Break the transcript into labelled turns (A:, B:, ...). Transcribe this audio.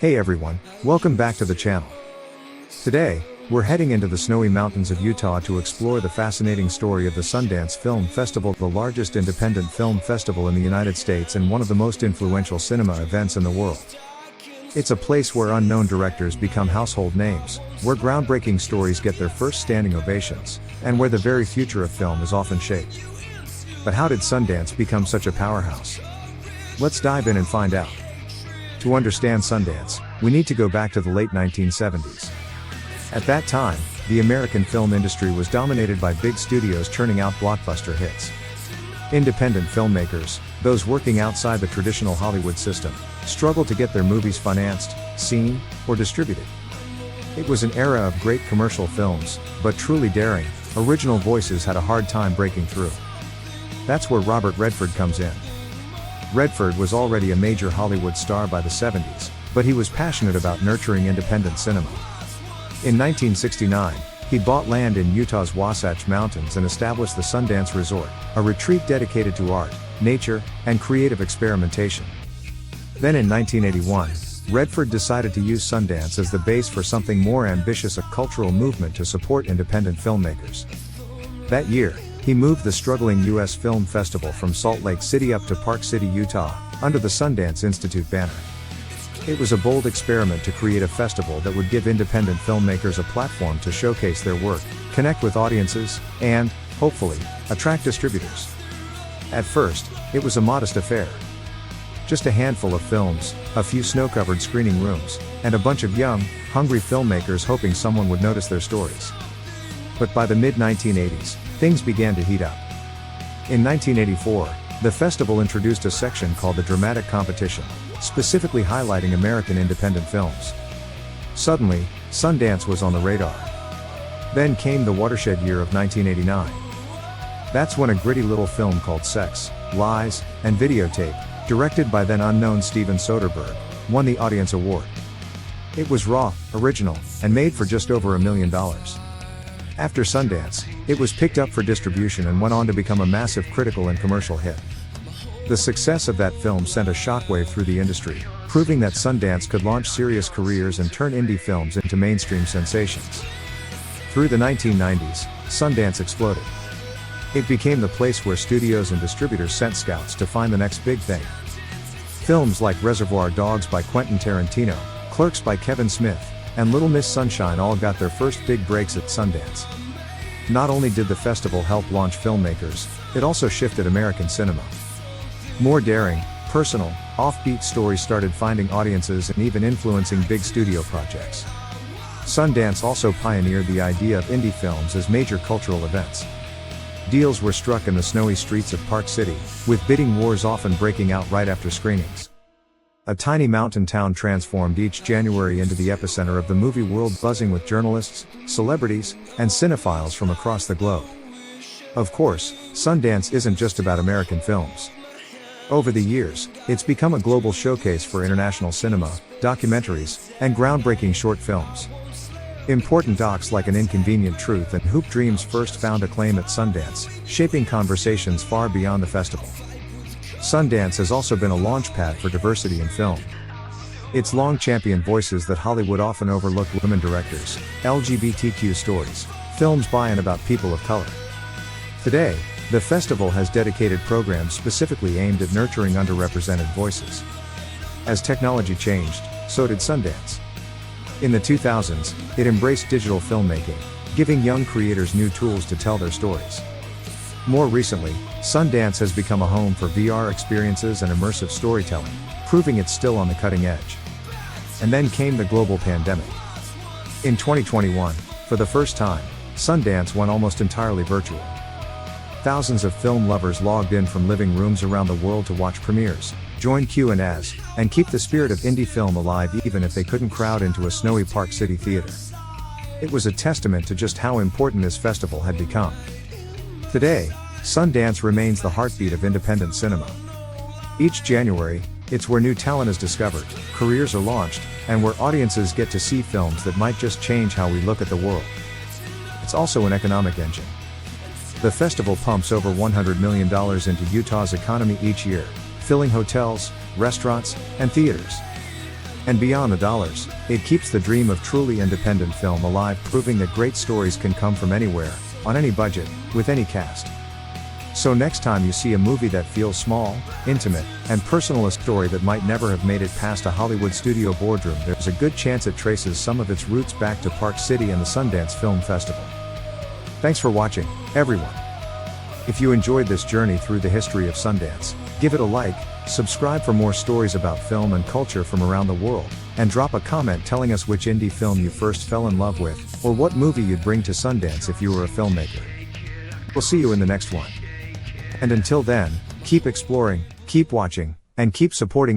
A: Hey everyone, welcome back to the channel. Today, we're heading into the snowy mountains of Utah to explore the fascinating story of the Sundance Film Festival, the largest independent film festival in the United States and one of the most influential cinema events in the world. It's a place where unknown directors become household names, where groundbreaking stories get their first standing ovations, and where the very future of film is often shaped. But how did Sundance become such a powerhouse? Let's dive in and find out. To understand Sundance, we need to go back to the late 1970s. At that time, the American film industry was dominated by big studios churning out blockbuster hits. Independent filmmakers, those working outside the traditional Hollywood system, struggled to get their movies financed, seen, or distributed. It was an era of great commercial films, but truly daring, original voices had a hard time breaking through. That's where Robert Redford comes in. Redford was already a major Hollywood star by the 70s, but he was passionate about nurturing independent cinema. In 1969, he bought land in Utah's Wasatch Mountains and established the Sundance Resort, a retreat dedicated to art, nature, and creative experimentation. Then in 1981, Redford decided to use Sundance as the base for something more ambitious, a cultural movement to support independent filmmakers. That year, he moved the struggling U.S. Film Festival from Salt Lake City up to Park City, Utah, under the Sundance Institute banner. It was a bold experiment to create a festival that would give independent filmmakers a platform to showcase their work, connect with audiences, and, hopefully, attract distributors. At first, it was a modest affair. Just a handful of films, a few snow-covered screening rooms, and a bunch of young, hungry filmmakers hoping someone would notice their stories. But by the mid-1980s, things began to heat up. In 1984, the festival introduced a section called the Dramatic Competition, specifically highlighting American independent films. Suddenly, Sundance was on the radar. Then came the watershed year of 1989. That's when a gritty little film called Sex, Lies, and Videotape, directed by then unknown Steven Soderbergh, won the Audience Award. It was raw, original, and made for just over $1 million. After Sundance, it was picked up for distribution and went on to become a massive critical and commercial hit. The success of that film sent a shockwave through the industry, proving that Sundance could launch serious careers and turn indie films into mainstream sensations. Through the 1990s, Sundance exploded. It became the place where studios and distributors sent scouts to find the next big thing. Films like Reservoir Dogs by Quentin Tarantino, Clerks by Kevin Smith, and Little Miss Sunshine all got their first big breaks at Sundance. Not only did the festival help launch filmmakers, it also shifted American cinema. More daring, personal, offbeat stories started finding audiences and even influencing big studio projects. Sundance also pioneered the idea of indie films as major cultural events. Deals were struck in the snowy streets of Park City, with bidding wars often breaking out right after screenings. A tiny mountain town transformed each January into the epicenter of the movie world, buzzing with journalists, celebrities, and cinephiles from across the globe. Of course, Sundance isn't just about American films. Over the years, it's become a global showcase for international cinema, documentaries, and groundbreaking short films. Important docs like An Inconvenient Truth and Hoop Dreams first found acclaim at Sundance, shaping conversations far beyond the festival. Sundance has also been a launchpad for diversity in film. It's long championed voices that Hollywood often overlooked: women directors, LGBTQ stories, films by and about people of color. Today, the festival has dedicated programs specifically aimed at nurturing underrepresented voices. As technology changed, so did Sundance. In the 2000s, it embraced digital filmmaking, giving young creators new tools to tell their stories. More recently, Sundance has become a home for VR experiences and immersive storytelling, proving it's still on the cutting edge. And then came the global pandemic. In 2021, for the first time, Sundance went almost entirely virtual. Thousands of film lovers logged in from living rooms around the world to watch premieres, join Q&As, and keep the spirit of indie film alive even if they couldn't crowd into a snowy Park City theater. It was a testament to just how important this festival had become. Today, Sundance remains the heartbeat of independent cinema. Each January, it's where new talent is discovered, careers are launched, and where audiences get to see films that might just change how we look at the world. It's also an economic engine. The festival pumps over $100 million into Utah's economy each year, filling hotels, restaurants, and theaters. And beyond the dollars, it keeps the dream of truly independent film alive, proving that great stories can come from anywhere, on any budget, with any cast. So next time you see a movie that feels small, intimate, and personal, a story that might never have made it past a Hollywood studio boardroom, there's a good chance it traces some of its roots back to Park City and the Sundance Film Festival. Thanks for watching, everyone. If you enjoyed this journey through the history of Sundance, give it a like, subscribe for more stories about film and culture from around the world, and drop a comment telling us which indie film you first fell in love with, or what movie you'd bring to Sundance if you were a filmmaker. We'll see you in the next one. And until then, keep exploring, keep watching, and keep supporting